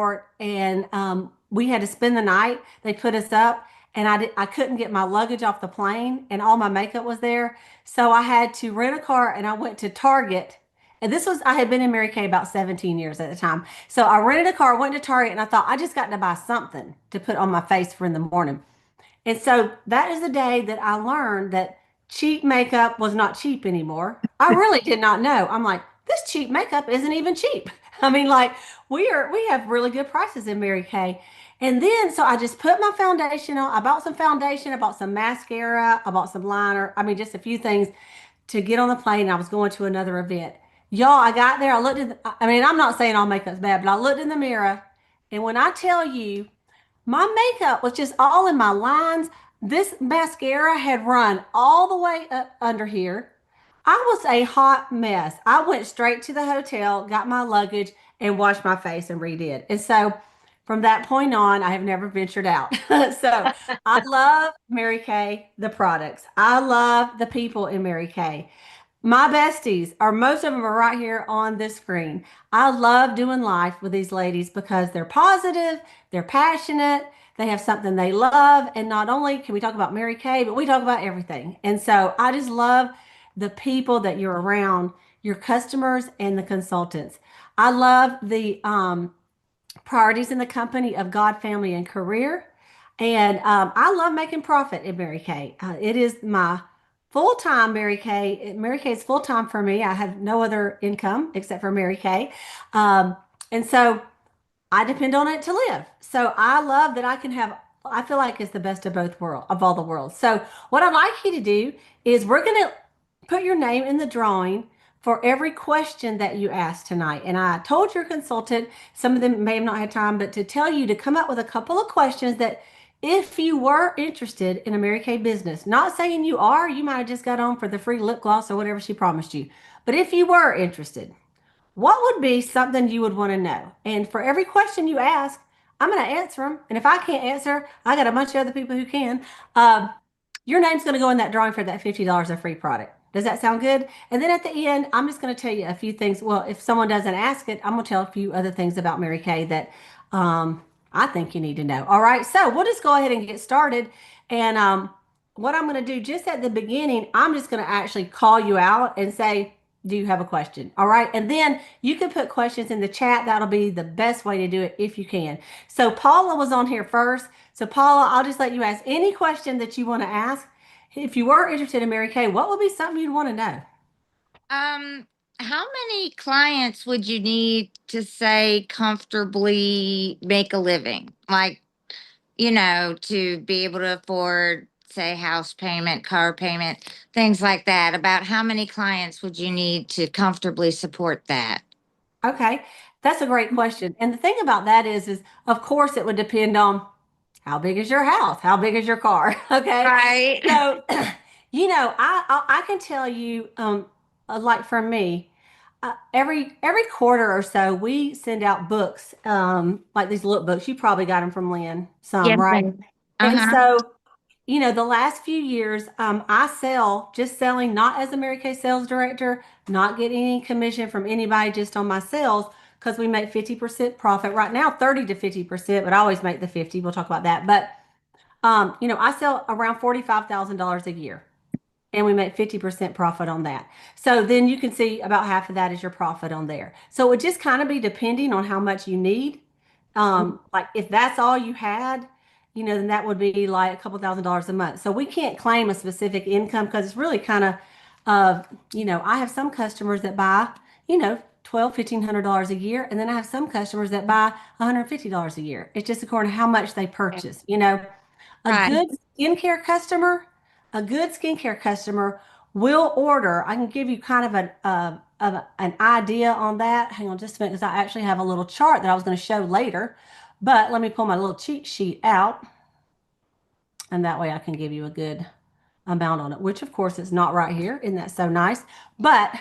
airport, and we had to spend the night. They put us up, and I couldn't get my luggage off the plane, and all my makeup was there. So I had to rent a car, and I went to Target. And this was, I had been in Mary Kay about 17 years at the time. So I rented a car, went to Target, and I thought, I just got to buy something to put on my face for in the morning. And so that is the day that I learned that cheap makeup was not cheap anymore. I really did not know. I'm like, this cheap makeup isn't even cheap. I mean, like we have really good prices in Mary Kay. And then so I just put my foundation on. I bought some foundation, I bought some mascara, I bought some liner. I mean, just a few things to get on the plane. I was going to another event. Y'all, I got there. I looked at, I mean, I'm not saying all makeup's bad, but I looked in the mirror. And when I tell you, my makeup was just all in my lines. This mascara had run all the way up under here. I was a hot mess. I went straight to the hotel, got my luggage, and washed my face and redid. And so from that point on, I have never ventured out. So I love Mary Kay, the products. I love the people in Mary Kay. My besties are most of them are right here on this screen. I love doing life with these ladies because they're positive, they're passionate, they have something they love, and not only can we talk about Mary Kay, but we talk about everything. And so I just love the people that you're around, your customers and the consultants. I love the priorities in the company of God, family, and career. And I love making profit in Mary Kay. It is my full time Mary Kay. Mary Kay is full time for me. I have no other income except for Mary Kay. And so I depend on it to live. So I love that I can have, I feel like it's the best of both world of all the worlds. So what I'd like you to do is we're going to put your name in the drawing for every question that you ask tonight. And I told your consultant, some of them may have not had time, but to tell you to come up with a couple of questions that if you were interested in a Mary Kay business, not saying you are, you might have just got on for the free lip gloss or whatever she promised you. But if you were interested, what would be something you would want to know? And for every question you ask, I'm going to answer them. And if I can't answer, I got a bunch of other people who can. Uh, your name's going to go in that drawing for that $50 of free product. Does that sound good? And then at the end, I'm just going to tell you a few things. Well, if someone doesn't ask it, I'm going to tell a few other things about Mary Kay that I think you need to know. All right. So we'll just go ahead and get started. And what I'm going to do just at the beginning, I'm just going to actually call you out and say, do you have a question? All right. And then you can put questions in the chat. That'll be the best way to do it if you can. So Paula was on here first. So Paula, I'll just let you ask any question that you want to ask. If you were interested in Mary Kay, what would be something you'd want to know? Um, how many clients would you need to say comfortably make a living? Like, to be able to afford, say, house payment, car payment, things like that. About how many clients would you need to comfortably support that? Okay, that's a great question. And the thing about that is of course it would depend on how big is your house? How big is your car? Okay. Right. So, I can tell you, like for me, every quarter or so, we send out books, like these lookbooks. You probably got them from Lynn, some, Yes, right? ma'am. And Uh-huh. so, the last few years, I sell just selling, not as a Mary Kay sales director, not getting any commission from anybody, just on my sales, because we make 50% profit right now, 30 to 50%, but I always make the 50. We'll talk about that. But, I sell around $45,000 a year and we make 50% profit on that. So then you can see about half of that is your profit on there. So it would just kind of be depending on how much you need. Like if that's all you had, then that would be like a couple $1,000s a month. So we can't claim a specific income because it's really kind of, I have some customers that buy, $1,200, $1,500 a year. And then I have some customers that buy $150 a year. It's just according to how much they purchase. A Right. good skincare customer, a good skincare customer will order. I can give you kind of an idea on that. Hang on just a minute, because I actually have a little chart that I was going to show later. But let me pull my little cheat sheet out, and that way I can give you a good amount on it, which of course is not right here. Isn't that so nice? But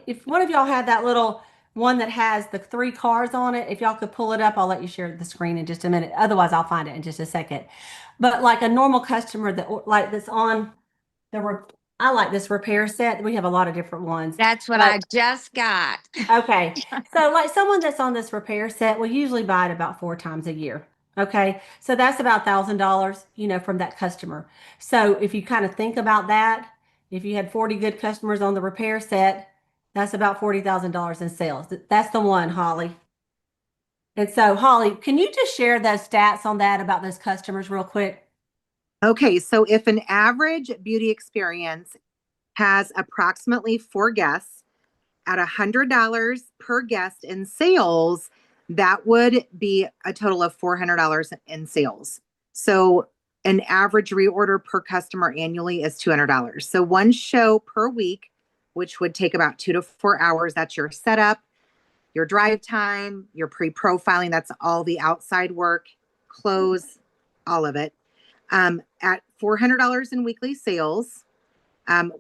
if one of y'all had that little one that has the three cars on it, if y'all could pull it up, I'll let you share the screen in just a minute. Otherwise, I'll find it in just a second. But like a normal customer that like that's on the I like this repair set. We have a lot of different ones, That's what but I just got. okay. So, like someone that's on this repair set will usually buy it about 4 times a year. Okay. So that's about $1,000, from that customer. So if you kind of think about that, if you had 40 good customers on the repair set, that's about $40,000 in sales. That's the one, Holly. And so, Holly, can you just share those stats on that about those customers real quick? Okay, so if an average beauty experience has approximately 4 guests at $100 per guest in sales, that would be a total of $400 in sales. So an average reorder per customer annually is $200. So one show per week, which would take about 2 to 4 hours. That's your setup, your drive time, your pre-profiling. That's all the outside work, clothes, all of it. At $400 in weekly sales.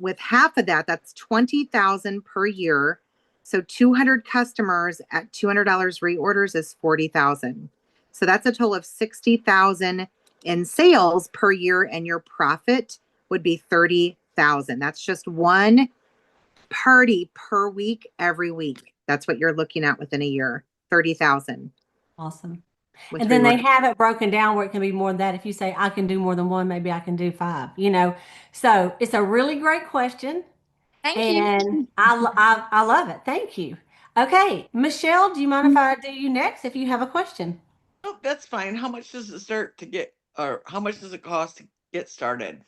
With half of that, that's 20,000 per year. So 200 customers at $200 reorders is 40,000. So that's a total of 60,000 in sales per year, and your profit would be 30,000. That's just one party per week every week. That's what you're looking at within a year. 30,000 Awesome. with And then they reorder. have it broken down where it can be more than that. If you say, I can do more than one, maybe I can do five. So it's a really great question. Thank you. And I love it. Thank you. Okay. Michelle, do you mind if I do you next if you have a question? Oh, that's fine. How much does it start to get, or how much does it cost to get started?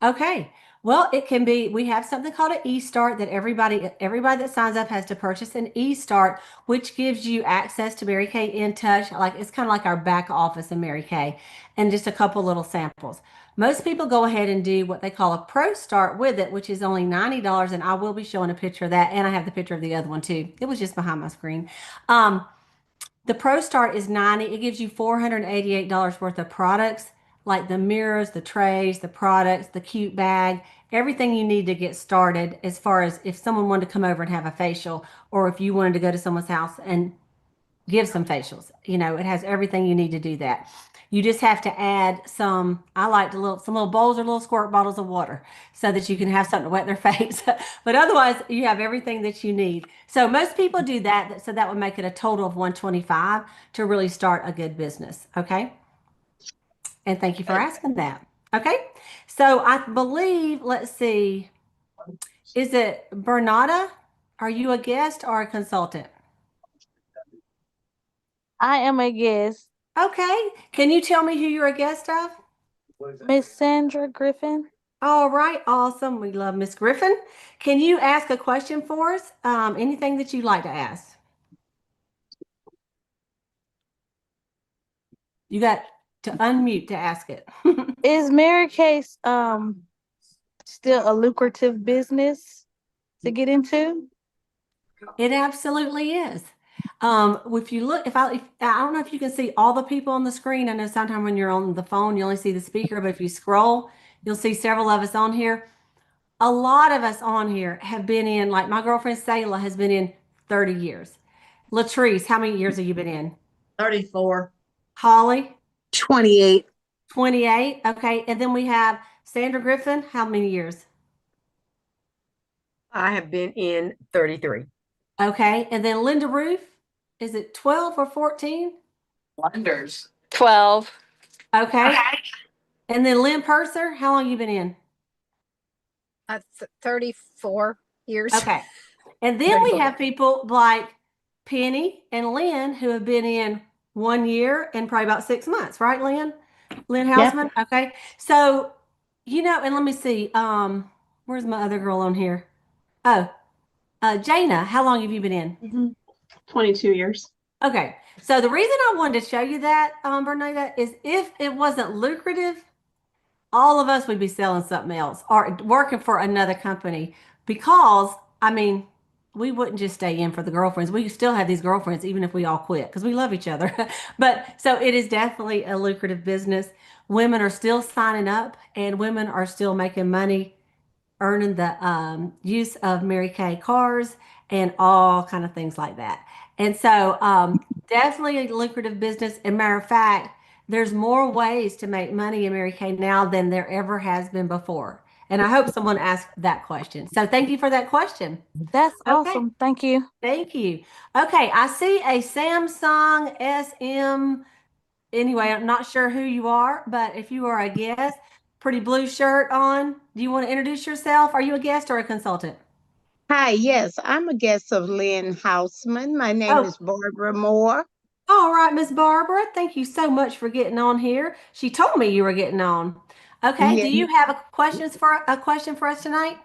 Okay. Well, it can be, we have something called an e-start that everybody that signs up has to purchase an e-start, which gives you access to Mary Kay in touch. Like it's kind of like our back office in Mary Kay and just a couple little samples. Most people go ahead and do what they call a pro start with it, which is only $90. And I will be showing a picture of that. And I have the picture of the other one too. It was just behind my screen. Um, the Pro Start is 90. It gives you $488 worth of products like the mirrors, the trays, the products, the cute bag, everything you need to get started as far as if someone wanted to come over and have a facial or if you wanted to go to someone's house and give some facials. It has everything you need to do that. You just have to add I like some little bowls or little squirt bottles of water so that you can have something to wet their face. But otherwise, you have everything that you need. So most people do that. So that would make it a total of 125 to really start a good business. Okay. And thank you for Good. asking that. Okay. So I believe, let's see, is it Bernada? Are you a guest or a consultant? I am a guest. Okay. Can you tell me who you're a guest of? Miss Sandra Griffin. All right, awesome. We love Miss Griffin. Can you ask a question for us? Anything that you'd like to ask? You got to unmute to ask it. Is Mary Kay's still a lucrative business to get into? It absolutely is. If you look, if I don't know if you can see all the people on the screen. I know sometimes when you're on the phone, you only see the speaker, but if you scroll, you'll see several of us on here. A lot of us on here have been in, like my girlfriend Sayla has been in 30 years. Latrice, how many years have you been in? 34. Holly? 28. 28. Okay. And then we have Sandra Griffin. How many years? I have been in 33. Okay. And then Linda Roof. Is it 12 or 14? Wonders. 12. Okay. And then Lynn Purser. How long you been in? 34 years. Okay. And then we have people like Penny and Lynn who have been in 1 year and probably about 6 months, right, Lynn? Lynn Hausman. Okay. So, and let me see. Where's my other girl on here? Oh, Jana, how long have you been in? 22 years. Okay. So the reason I wanted to show you that, Bernada, is if it wasn't lucrative, all of us would be selling something else or working for another company because, I mean, we wouldn't just stay in for the girlfriends. We still have these girlfriends even if we all quit because we love each other. But so it is definitely a lucrative business. Women are still signing up and women are still making money earning the use of Mary Kay cars and all kind of things like that. And so definitely a lucrative business. And matter of fact, there's more ways to make money in Mary Kay now than there ever has been before. And I hope someone asked that question. So thank you for that question. That's Okay. awesome. Thank you. Thank you. Okay, I see a Samsung SM. Anyway, I'm not sure who you are, but if you are a guest, pretty blue shirt on. Do you want to introduce yourself? Are you a guest or a consultant? Hi, yes, I'm a guest of Lynn Houseman. My name Oh, is Barbara Moore. all right, Miss Barbara. Thank you so much for getting on here. She told me you were getting on. Okay, do Yeah, you have a question for us tonight?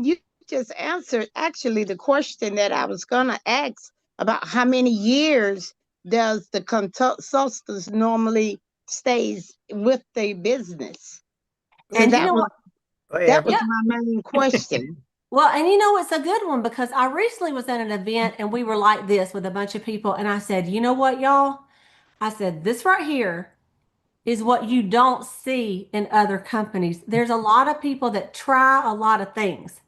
you just answered actually the question that I was gonna ask about how many years does the consultants normally stays with the business? So And you that know was what? that was Yeah. Forever. my main question. Well, and you know, it's a good one because I recently was at an event and we were like this with a bunch of people. And I said, you know what, y'all? I said, this right here is what you don't see in other companies. There's a lot of people that try a lot of things,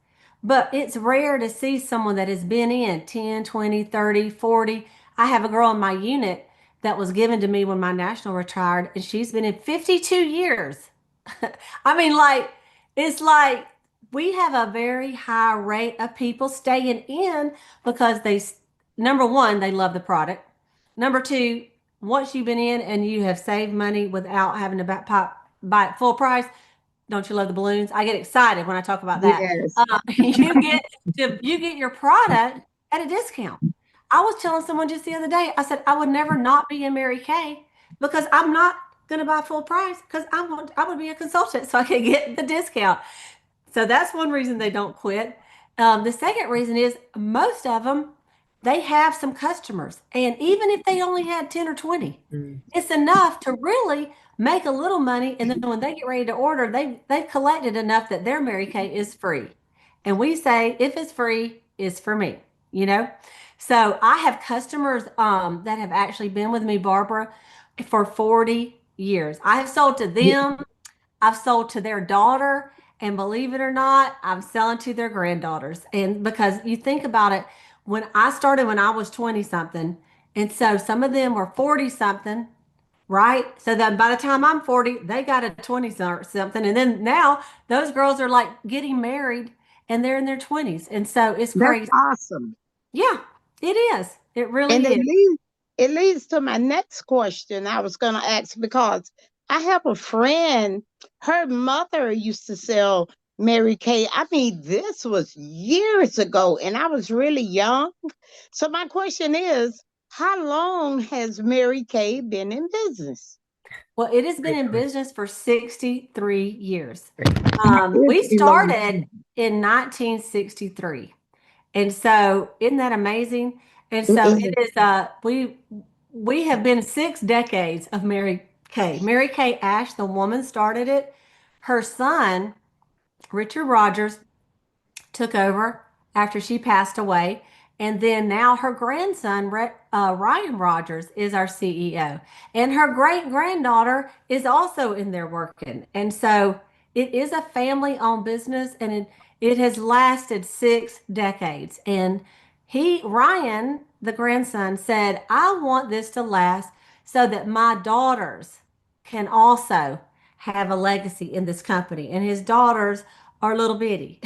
but it's rare to see someone that has been in 10, 20, 30, 40. I have a girl in my unit that was given to me when my national retired, and she's been in 52 years. I mean, like, it's like we have a very high rate of people staying in because number one, they love the product. Number two, once you've been in and you have saved money without having to buy it full price, don't you love the balloons? I get excited when I talk about that. Yes, You get your product at a discount. I was telling someone just the other day, I said I would never not be in Mary Kay because I'm not going to buy full price because I would be a consultant so I could get the discount. So that's one reason they don't quit. The second reason is most of them, they have some customers. And even if they only had 10 or 20, it's enough to really make a little money. And then when they get ready to order, they've collected enough that their Mary Kay is free. And we say, if it's free, it's for me, you know? So I have customers that have actually been with me, Barbara, for 40 years. I have sold to them. I've sold to their daughter, and believe it or not, I'm selling to their granddaughters. And because you think about it, when I started when I was 20 something, and so some of them were 40 something, right? So that by the time I'm 40, they got a 20 something. And then now those girls are like getting married and they're in their 20s. And so it's that's crazy. awesome. Yeah, it is. It And really is. it leads to my next question I was going to ask because I have a friend, her mother used to sell Mary Kay. I mean, this was years ago, and I was really young. So my question is, how long has Mary Kay been in business? Well, it has been in business for 63 years. We It's a long started in 1963. And so isn't that amazing? And so it time. is we have been 6 decades of Mary Kay. Mary Kay Ash, the woman started it. Her son, Richard Rogers, took over after she passed away. And then now her grandson, Ryan Rogers, is our CEO. And her great granddaughter is also in there working. And so it is a family owned business and it has lasted 6 decades. And Ryan, the grandson, said, I want this to last so that my daughters can also have a legacy in this company. And his daughters are little bitty.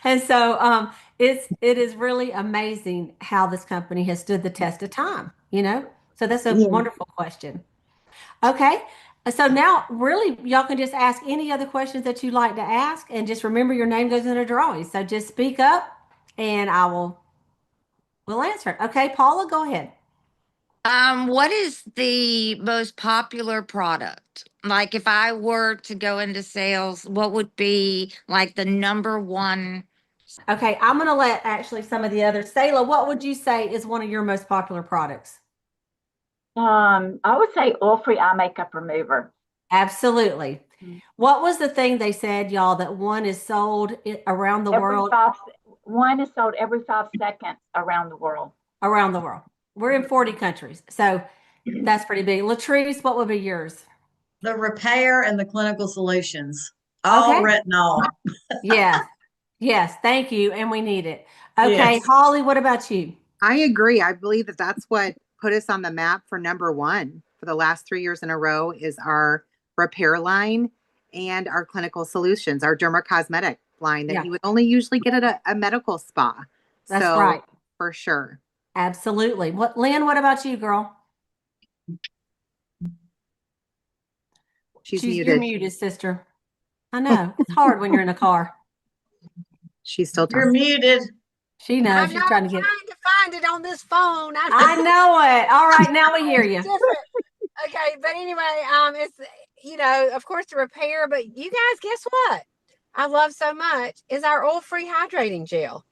And so it is really amazing how this company has stood the test of time, you know? So that's a Yeah. wonderful question. Okay. So now really y'all can just ask any other questions that you'd like to ask and just remember your name goes in a drawing. So just speak up and we'll answer it. Okay, Paula, go ahead. What is the most popular product? Like if I were to go into sales, what would be like the number one? Okay, I'm gonna let actually some of the others. Sayla, what would you say is one of your most popular products? I would say oil-free eye makeup remover. Absolutely. What was the thing they said, y'all, that one is sold around the Every world? five, one is sold every 5 seconds around the world. Around the world. We're in 40 countries. So that's pretty big. Latrice, what would be yours? The repair and the clinical solutions. All Okay. retinol. Yes. Yes. Thank you. And we need it. Okay. Yes. Holly, what about you? I agree. I believe that that's what put us on the map for number one for the last 3 years in a row is our repair line. and our clinical solutions, our dermocosmetic line that Yeah, you would only usually get at a medical spa. that's So right. for sure. Absolutely. Lynn, what about you, girl? She's You're muted. muted, sister. I know. It's hard when you're in a car. She's still You're talking. muted. She knows. I'm She's not trying to get. trying to find it on this phone. I know it. All right, now we hear It's you. different. Okay, but anyway, it's of course the repair, but you guys, guess what? I love so much is our oil-free hydrating gel.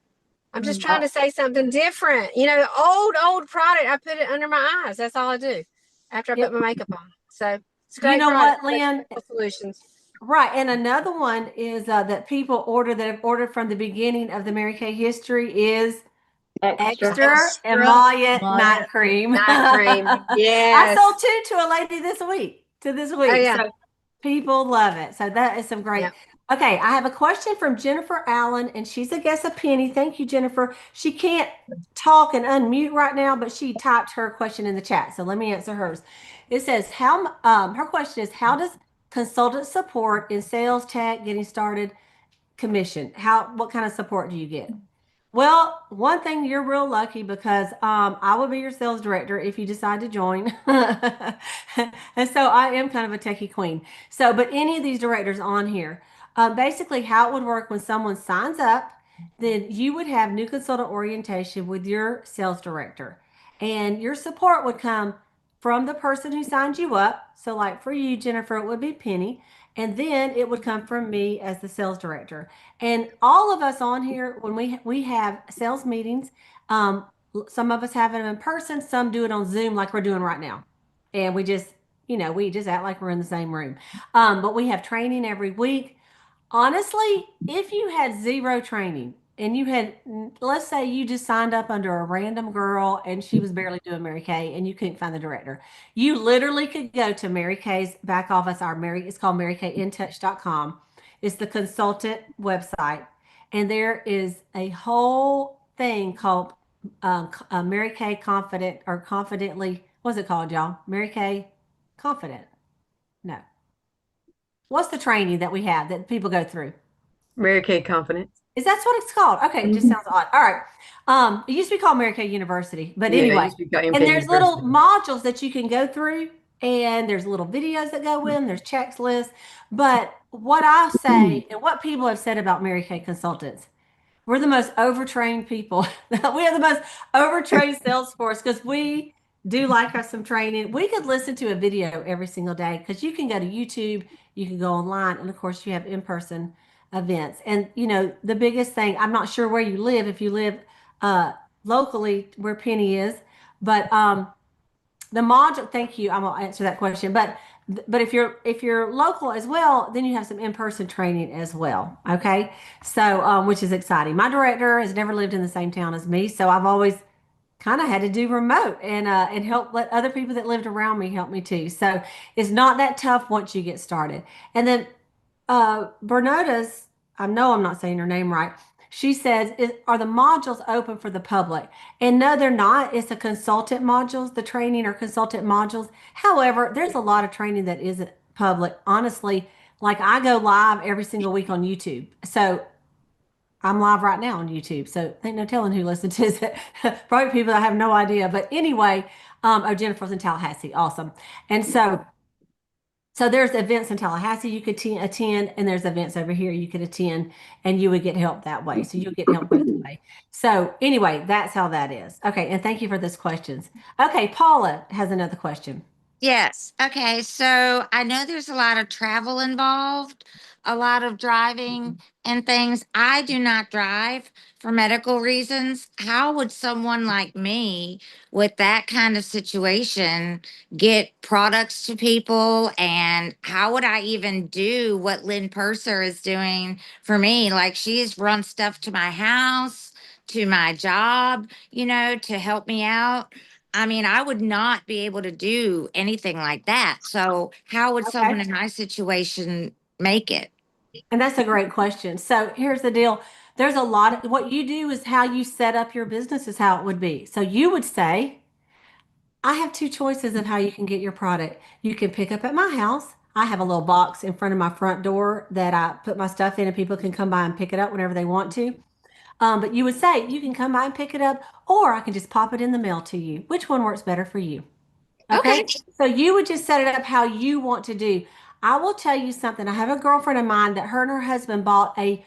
I'm just trying to say something different. Old product. I put it under my eyes. That's all I do after I put my makeup on. So it's a You great know product. what, Lynn? Solutions. Right, and another one is that people that have ordered from the beginning of the Mary Kay history is extra emollient night cream. Night cream. I Yes. sold two to a lady this week. Oh yeah. So people love it. So that is some great. Yeah. Okay, I have a question from Jennifer Allen, and she's a guest of Penny. Thank you, Jennifer. She can't talk and unmute right now, but she typed her question in the chat. So let me answer hers. It says, her question is, how does consultant support in sales tech getting started commission? What kind of support do you get? Well, one thing, you're real lucky because I will be your sales director if you decide to join. And so I am kind of a techie queen. So, but any of these directors on here, basically how it would work when someone signs up, then you would have new consultant orientation with your sales director. And your support would come from the person who signed you up. So, like for you, Jennifer, it would be Penny. And then it would come from me as the sales director. And all of us on here, when we have sales meetings, some of us have them in person, some do it on Zoom like we're doing right now. And we just act like we're in the same room. But we have training every week. Honestly, if you had zero training and you had, let's say you just signed up under a random girl and she was barely doing Mary Kay and you couldn't find the director, you literally could go to Mary Kay's back office. It's called marykayintouch.com. It's the consultant website. And there is a whole thing called Mary Kay Confident or Confidently. What's it called, y'all? Mary Kay Confident. No. What's the training that we have that people go through? Mary Kay Confidence. Is that what it's called? Okay, it just sounds odd. All right. It used to be called Mary Kay University, but Yeah, it anyway. used to be called And MK there's little University. modules that you can go through, and there's little videos that go in, there's checklists. But what I say and what people have said about Mary Kay consultants, we're the most overtrained people. We have the most overtrained sales force because we do like us some training. We could listen to a video every single day because you can go to YouTube, you can go online, and of course, you have in-person events. And the biggest thing, I'm not sure where you live, if you live locally where Penny is, but the module, thank you. I'm gonna answer that question. But if you're local as well, then you have some in-person training as well. Okay. So which is exciting. My director has never lived in the same town as me, so I've always kind of had to do remote and help let other people that lived around me help me too. So it's not that tough once you get started. And then Bernota's, I know I'm not saying her name right. She says, are the modules open for the public? And no, they're not. It's the consultant modules, the training or consultant modules. However, there's a lot of training that isn't public. Honestly, like I go live every single week on YouTube. So I'm live right now on YouTube. So ain't no telling who listens to it. Probably people I have no idea. But anyway, Jennifer's in Tallahassee. Awesome. And so there's events in Tallahassee you could attend, and there's events over here you could attend, and you would get help that way. So you'll get help both way. So anyway, that's how that is. Okay, and thank you for those questions. Okay, Paula has another question. Yes. Okay. So I know there's a lot of travel involved, a lot of driving and things. I do not drive for medical reasons. How would someone like me with that kind of situation get products to people? And how would I even do what Lynn Purser is doing for me? Like she's run stuff to my house, to my job, to help me out. I mean, I would not be able to do anything like that. So, how would someone Okay. in my situation make it? And that's a great question. So here's the deal. There's a lot of what you do is how you set up your business is how it would be. So you would say, I have two choices of how you can get your product. You can pick up at my house. I have a little box in front of my front door that I put my stuff in and people can come by and pick it up whenever they want to. But you would say you can come by and pick it up, or I can just pop it in the mail to you. Which one works better for you? Okay. Okay. So you would just set it up how you want to do. I will tell you something. I have a girlfriend of mine that her and her husband bought a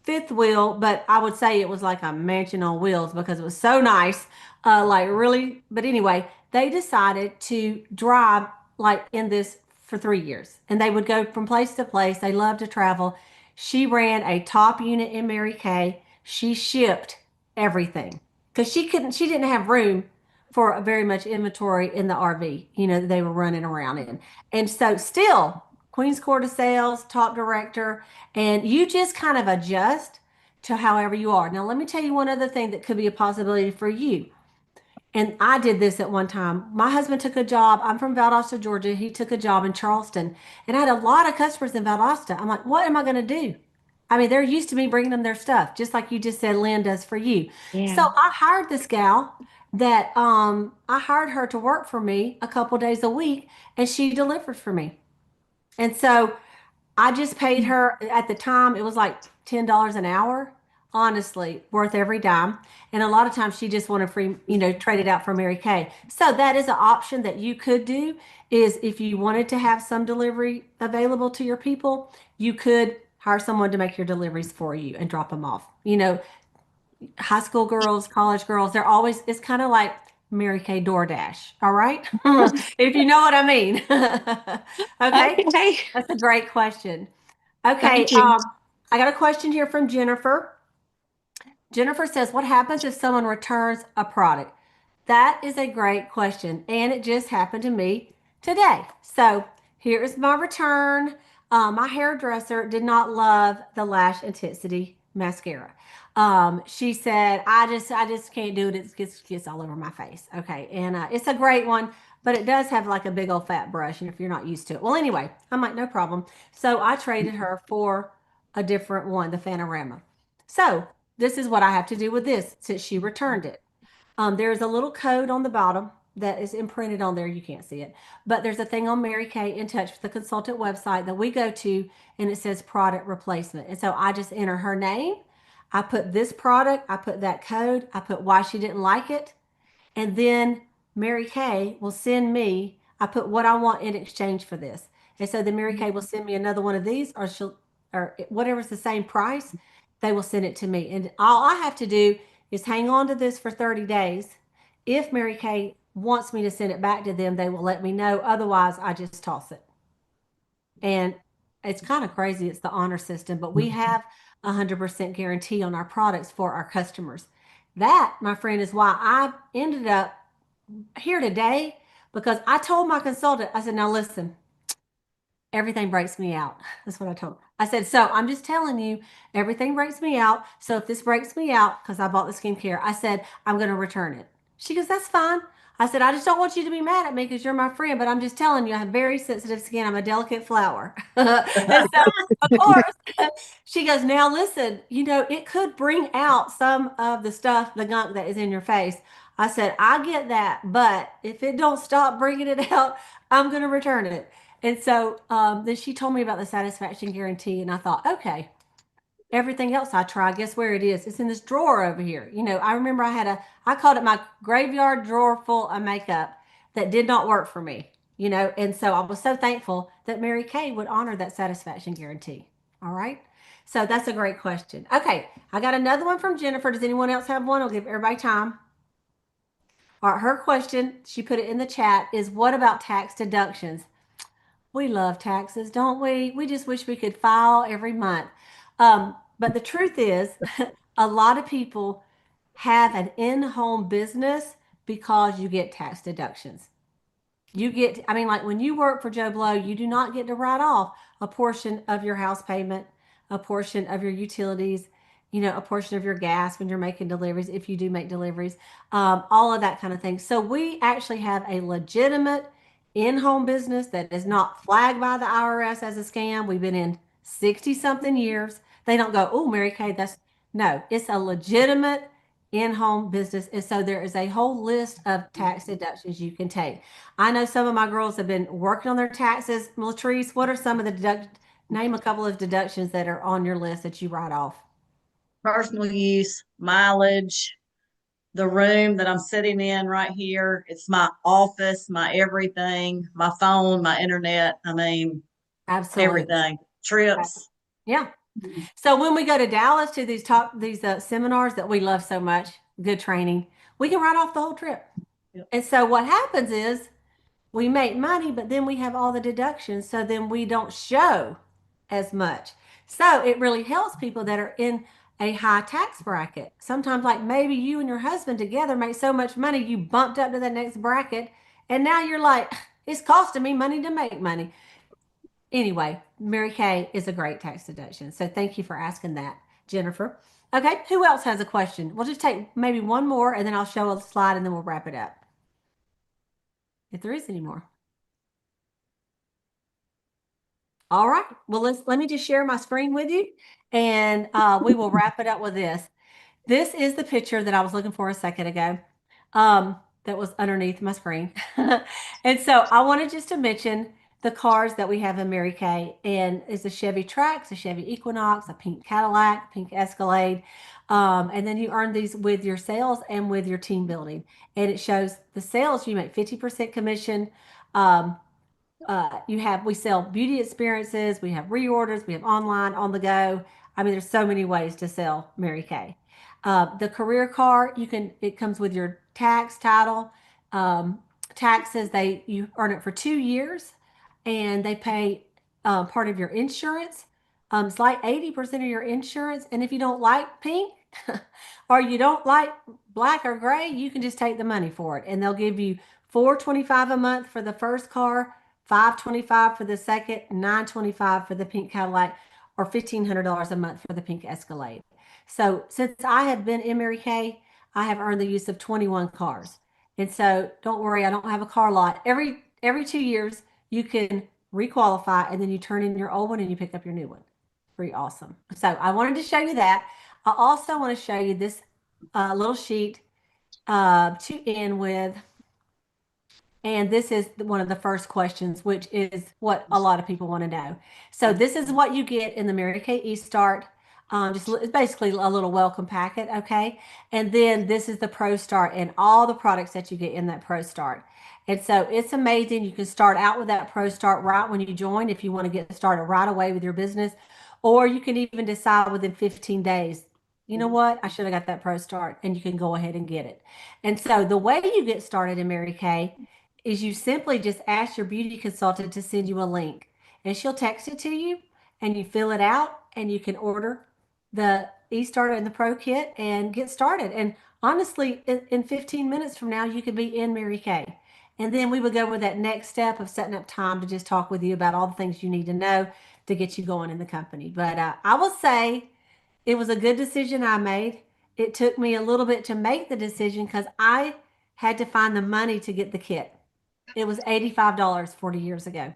fifth wheel, but I would say it was like a mansion on wheels because it was so nice. Like really, but anyway, they decided to drive like in this for 3 years and they would go from place to place. They love to travel. She ran a top unit in Mary Kay. She shipped everything because she didn't have room for very much inventory in the RV, that they were running around in. And so still Queen's Court of Sales, top director, and you just kind of adjust to however you are. Now, let me tell you one other thing that could be a possibility for you. And I did this at one time. My husband took a job. I'm from Valdosta, Georgia. He took a job in Charleston. And I had a lot of customers in Valdosta. I'm like, what am I going to do? I mean, they're used to me bringing them their stuff, just like you just said Lynn does for you. So Yeah. I hired this gal that I hired her to work for me a couple days a week, and she delivered for me. And so I just paid her at the time, it was like $10 an hour. Honestly, worth every dime. And a lot of times she just wanted free, trade it out for Mary Kay. So that is an option that you could do is if you wanted to have some delivery available to your people, you could hire someone to make your deliveries for you and drop them off. High school girls, college girls, they're always, it's kind of like Mary Kay DoorDash. All right. If you know what I mean. Okay. Okay. That's a great question. Okay, Thank you. I got a question here from Jennifer. Jennifer says, what happens if someone returns a product? That is a great question, and it just happened to me today. So here is my return. My hairdresser did not love the Lash Intensity mascara. She said, I just can't do it. It gets all over my face. Okay, and it's a great one, but it does have like a big old fat brush, and if you're not used to it, well, anyway, I'm like, no problem. So I traded her for a different one, the Fanorama. So this is what I have to do with this since she returned it. There's a little code on the bottom that is imprinted on there. You can't see it, but there's a thing on Mary Kay In Touch with the Consultant website that we go to, and it says product replacement. And so I just enter her name. I put this product, I put that code, I put why she didn't like it, and then Mary Kay will send me, I put what I want in exchange for this. And so then Mary Kay will send me another one of these or whatever's the same price, they will send it to me. And all I have to do is hang on to this for 30 days. If Mary Kay wants me to send it back to them, they will let me know. Otherwise, I just toss it. And it's kind of crazy. It's the honor system, but we have 100% guarantee on our products for our customers. That, my friend, is why I ended up here today because I told my consultant, I said, now listen, everything breaks me out. That's what I told her. I said, so I'm just telling you, everything breaks me out. So if this breaks me out, because I bought the skincare, I said, I'm going to return it. She goes, that's fine. I said, I just don't want you to be mad at me because you're my friend, but I'm just telling you, I have very sensitive skin. I'm a delicate flower. And so, of course, she goes, now listen, it could bring out some of the stuff, the gunk that is in your face. I said, I get that, but if it don't stop bringing it out, I'm going to return it. And so then she told me about the satisfaction guarantee, and I thought, okay, everything else I try, guess where it is? It's in this drawer over here. I remember I called it my graveyard drawer full of makeup that did not work for me, and so I was so thankful that Mary Kay would honor that satisfaction guarantee. All right. So that's a great question. Okay. I got another one from Jennifer. Does anyone else have one? I'll give everybody time. All right. Her question, she put it in the chat, is what about tax deductions? We love taxes, don't we? We just wish we could file every month. But the truth is, a lot of people have an in-home business because you get tax deductions. I mean, like when you work for Joe Blow, you do not get to write off a portion of your house payment, a portion of your utilities, a portion of your gas when you're making deliveries, if you do make deliveries, all of that kind of thing. So we actually have a legitimate in-home business that is not flagged by the IRS as a scam. We've been in 60 something years. They don't go, oh, Mary Kay, no, it's a legitimate in-home business. And so there is a whole list of tax deductions you can take. I know some of my girls have been working on their taxes. Latrice, what are some of the name a couple of deductions that are on your list that you write off? Personal use, mileage, the room that I'm sitting in right here. It's my office, my everything, my phone, my internet. I mean, Absolutely. everything. Trips. Yeah. So when we go to Dallas to these seminars that we love so much, good training, we can write off the whole trip. Yep. And so what happens is we make money, but then we have all the deductions. So then we don't show as much. So it really helps people that are in a high tax bracket. Sometimes, like maybe you and your husband together make so much money, you bumped up to the next bracket. And now you're like, it's costing me money to make money. Anyway, Mary Kay is a great tax deduction. So thank you for asking that, Jennifer. Okay, who else has a question? We'll just take maybe one more and then I'll show a slide and then we'll wrap it up. If there is any more. All right. Well, let me just share my screen with you and we will wrap it up with this. This is the picture that I was looking for a second ago. That was underneath my screen. And so I wanted just to mention the cars that we have in Mary Kay. And it's a Chevy Trax, a Chevy Equinox, a pink Cadillac, pink Escalade. And then you earn these with your sales and with your team building. And it shows the sales, you make 50% commission. We sell beauty experiences, we have reorders, we have online, on the go. I mean, there's so many ways to sell Mary Kay. The career car, it comes with your tax title, taxes. You earn it for 2 years, and they pay part of your insurance. It's like 80% of your insurance. And if you don't like pink or you don't like black or gray, you can just take the money for it, and they'll give you $425 a month for the first car, $525 for the second, $925 for the pink Cadillac, or $1,500 a month for the pink Escalade. So since I have been in Mary Kay, I have earned the use of 21 cars. And so don't worry, I don't have a car lot. Every 2 years, you can requalify, and then you turn in your old one and you pick up your new one. Pretty awesome. So I wanted to show you that. I also want to show you this little sheet to end with. And this is one of the first questions, which is what a lot of people want to know. So this is what you get in the Mary Kay eStart. It's basically a little welcome packet, okay? And then this is the Pro Start and all the products that you get in that Pro Start. And so it's amazing. You can start out with that Pro Start right when you join if you want to get started right away with your business, or you can even decide within 15 days, you know what? I should have got that Pro Start, and you can go ahead and get it. And so the way you get started in Mary Kay is you simply just ask your beauty consultant to send you a link, and she'll text it to you, and you fill it out, and you can order the eStarter and the Pro Kit and get started. And honestly, in 15 minutes from now, you could be in Mary Kay. And then we would go with that next step of setting up time to just talk with you about all the things you need to know to get you going in the company. But I will say it was a good decision I made. It took me a little bit to make the decision because I had to find the money to get the kit. It was $85 40 years ago,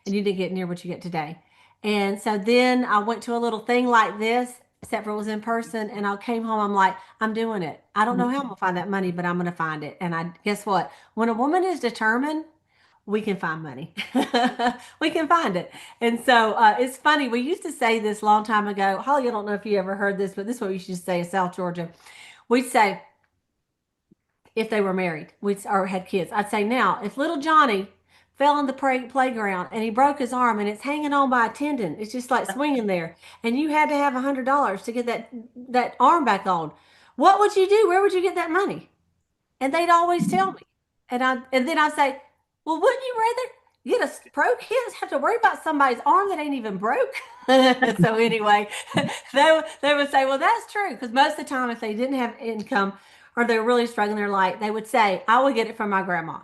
and you didn't get near what you get today. And so then I went to a little thing like this, except for it was in person, and I came home. I'm like, I'm doing it. I don't know how I'm gonna find that money, but I'm gonna find it. And I guess what? When a woman is determined, we can find money. We can find it. And so it's funny. We used to say this long time ago. Holly, I don't know if you ever heard this, but this is what we used to say in South Georgia. We'd say, if they were married or had kids, I'd say, now, if little Johnny fell in the playground and he broke his arm and it's hanging on by a tendon, it's just like swinging there, and you had to have $100 to get that arm back on, what would you do? Where would you get that money? And they'd always tell me. And then I'd say, well, wouldn't you rather get a pro kit, have to worry about somebody's arm that ain't even broke? So anyway, they would say, well, that's true. Because most of the time, if they didn't have income or they're really struggling their life, they would say, I will get it from my grandma.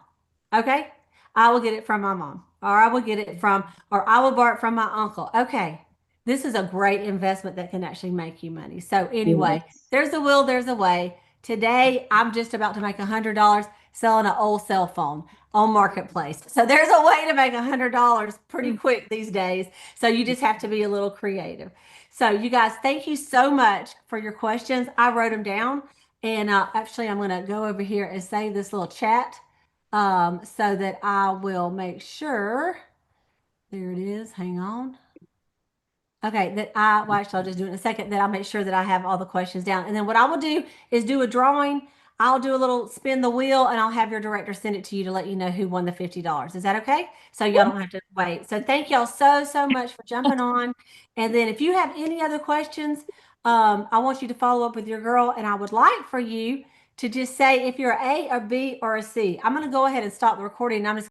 Okay? I will get it from my mom. Or I will get it from, or I will borrow it from my uncle. Okay. This is a great investment that can actually make you money. So anyway, there's a will, there's a way. Today, I'm just about to make $100 selling an old cell phone on Marketplace. So there's a way to make $100 pretty quick these days. So you just have to be a little creative. So you guys, thank you so much for your questions. I wrote them down, And actually, I'm going to go over here and save this little chat so that I will make sure. There it is. Hang on. Okay, well, actually, I'll just do it in a second, that I'll make sure that I have all the questions down. And then what I will do is do a drawing. I'll do a little spin the wheel, and I'll have your director send it to you to let you know who won the $50. Is that okay? So y'all don't have to wait. So thank y'all so much for jumping on. And then if you have any other questions, I want you to follow up with your girl, and I would like for you to just say if you're A or B or a C. I'm going to go ahead and stop the recording. And I'm just